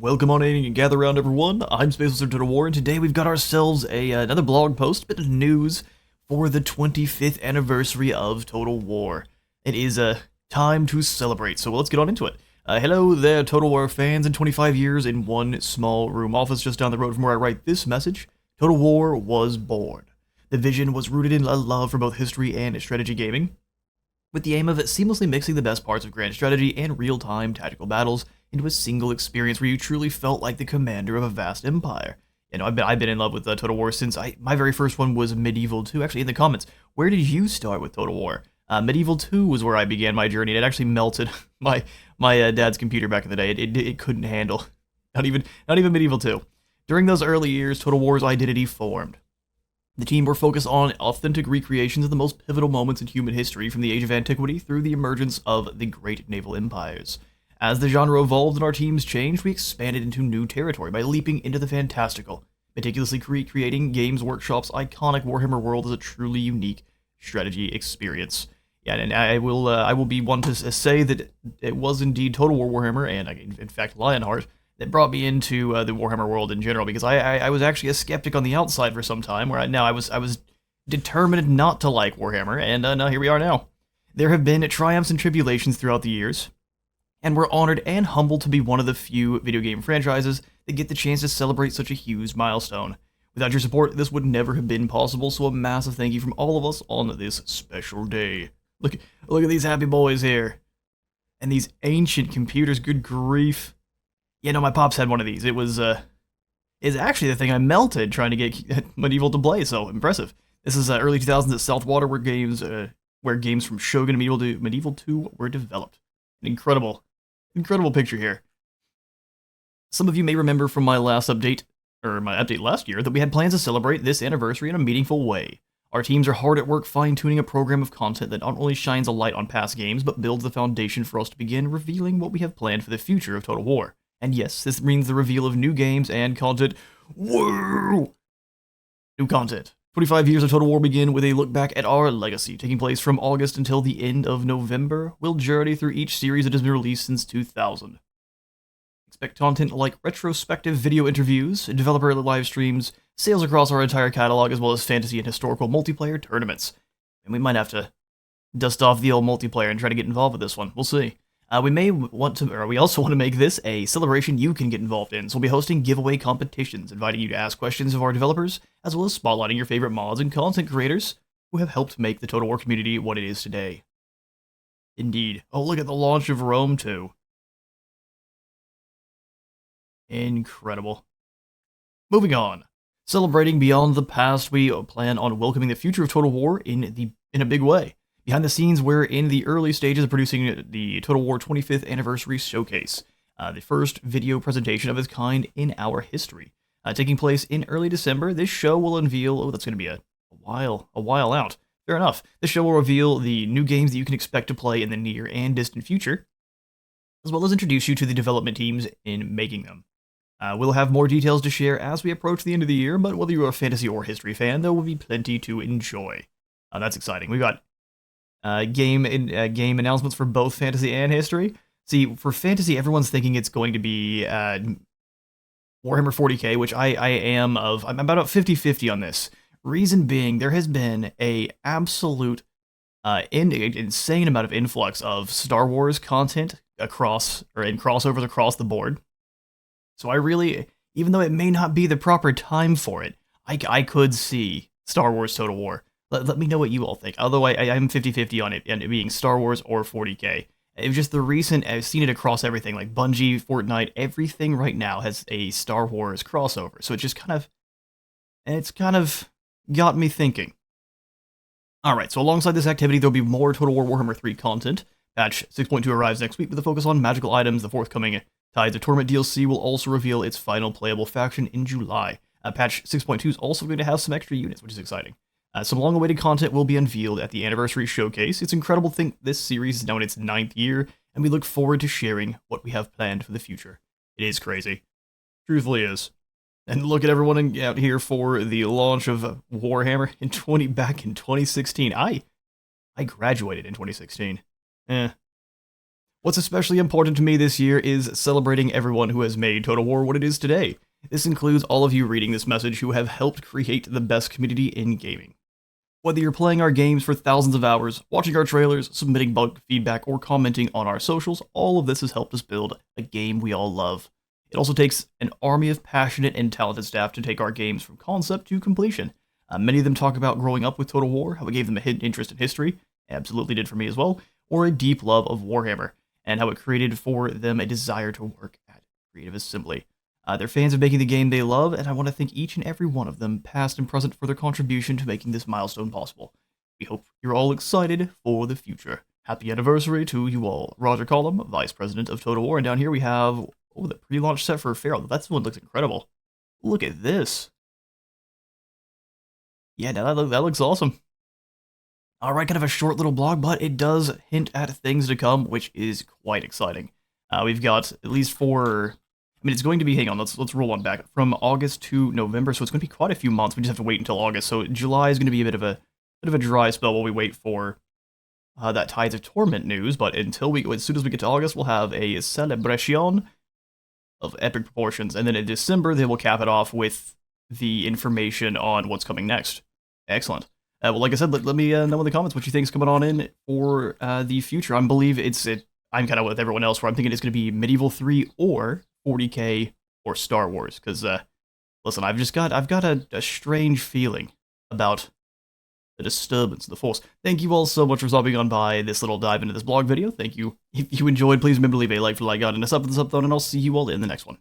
Welcome on in and gather around, everyone. I'm Space Wizard Total War, and today we've got ourselves another blog post, a bit of news for the 25th anniversary of Total War. It is time to celebrate, so let's get on into it. Hello there, Total War fans, and 25 years in one small room office just down the road from where I write this message. Total War was born. The vision was rooted in a love for both history and strategy gaming, with the aim of seamlessly mixing the best parts of grand strategy and real-time tactical battles into a single experience where you truly felt like the commander of a vast empire. You know, I've been in love with Total War since my very first one was Medieval 2. Actually, in the comments, where did you start with Total War? Medieval 2 was where I began my journey, and it actually melted my dad's computer back in the day. It couldn't handle, not even Medieval 2. During those early years, Total War's identity formed. The team were focused on authentic recreations of the most pivotal moments in human history from the Age of Antiquity through the emergence of the great naval empires. As the genre evolved and our teams changed, we expanded into new territory by leaping into the fantastical, meticulously creating Games Workshop's iconic Warhammer world as a truly unique strategy experience. Yeah, and I will be one to say that it was indeed Total War Warhammer, and in fact Lionheart, that brought me into the Warhammer world in general, because I was actually a skeptic on the outside for some time, where I was determined not to like Warhammer, and now here we are now. There have been triumphs and tribulations throughout the years, and we're honored and humbled to be one of the few video game franchises that get the chance to celebrate such a huge milestone. Without your support, this would never have been possible, so a massive thank you from all of us on this special day. Look at these happy boys here. And these ancient computers, good grief. Yeah, no, my pops had one of these. It was, it's actually the thing I melted trying to get Medieval to play, so impressive. This is early 2000s at Southwater, where games from Shogun and Medieval 2 were developed. An incredible picture here. Some of you may remember from my last update, or my update last year, that we had plans to celebrate this anniversary in a meaningful way. Our teams are hard at work fine-tuning a program of content that not only shines a light on past games, but builds the foundation for us to begin revealing what we have planned for the future of Total War. And yes, this means the reveal of new games and content. Whoa! New content. 25 years of Total War begin with a look back at our legacy, taking place from August until the end of November. We'll journey through each series that has been released since 2000. Expect content like retrospective video interviews, developer live streams, sales across our entire catalog, as well as fantasy and historical multiplayer tournaments. And we might have to dust off the old multiplayer and try to get involved with this one. We'll see. We also want to make this a celebration you can get involved in, so we'll be hosting giveaway competitions, inviting you to ask questions of our developers, as well as spotlighting your favorite mods and content creators who have helped make the Total War community what it is today. Indeed. Oh, look at the launch of Rome 2. Incredible. Moving on. Celebrating beyond the past, we plan on welcoming the future of Total War in a big way. Behind the scenes, we're in the early stages of producing the Total War 25th Anniversary Showcase, the first video presentation of its kind in our history. Taking place in early December, this show will unveil... Oh, that's going to be a while out. Fair enough. This show will reveal the new games that you can expect to play in the near and distant future, as well as introduce you to the development teams in making them. We'll have more details to share as we approach the end of the year, but whether you're a fantasy or history fan, there will be plenty to enjoy. That's exciting. We've got game announcements for both fantasy and history. See, for fantasy, everyone's thinking it's going to be Warhammer 40k, which I'm about 50-50 on this. Reason being, there has been a absolute insane amount of influx of Star Wars content in crossovers across the board. So I really, even though it may not be the proper time for it, I could see Star Wars Total War. Let me know what you all think. Although I'm 50-50 on it, and it being Star Wars or 40k. It was just the recent, I've seen it across everything, like Bungie, Fortnite, everything right now has a Star Wars crossover. So it's kind of got me thinking. Alright, so alongside this activity, there'll be more Total War Warhammer 3 content. Patch 6.2 arrives next week with a focus on magical items. The forthcoming Tides of Torment DLC will also reveal its final playable faction in July. Patch 6.2 is also going to have some extra units, which is exciting. Some long-awaited content will be unveiled at the Anniversary Showcase. It's incredible to think this series is now in its 9th year, and we look forward to sharing what we have planned for the future. It is crazy. Truthfully is. And look at everyone out here for the launch of Warhammer back in 2016. I graduated in 2016. What's especially important to me this year is celebrating everyone who has made Total War what it is today. This includes all of you reading this message who have helped create the best community in gaming. Whether you're playing our games for thousands of hours, watching our trailers, submitting bug feedback, or commenting on our socials, all of this has helped us build a game we all love. It also takes an army of passionate and talented staff to take our games from concept to completion. Many of them talk about growing up with Total War, how it gave them a hidden interest in history, absolutely did for me as well, or a deep love of Warhammer, and how it created for them a desire to work at Creative Assembly. They're fans of making the game they love, and I want to thank each and every one of them, past and present, for their contribution to making this milestone possible. We hope you're all excited for the future. Happy anniversary to you all. Roger Collum, Vice President of Total War, and down here we have, the pre-launch set for Pharaoh. That one looks incredible. Look at this. Yeah, that looks awesome. Alright, kind of a short little blog, but it does hint at things to come, which is quite exciting. We've got at least it's going to be, hang on, let's roll on back. From August to November, so it's going to be quite a few months. We just have to wait until August. So July is going to be a bit of a dry spell while we wait for that Tides of Torment news. But as soon as we get to August, we'll have a celebration of epic proportions. And then in December, they will cap it off with the information on what's coming next. Excellent. Well, like I said, let me know in the comments what you think is coming on in for the future. I'm kind of with everyone else where I'm thinking it's going to be Medieval 3 or 40K or Star Wars. Because, listen, I've got a strange feeling about the disturbance of the Force. Thank you all so much for stopping on by this little dive into this blog video. Thank you. If you enjoyed, please remember to leave a like for the like god and a sub for the sub phone, and I'll see you all in the next one.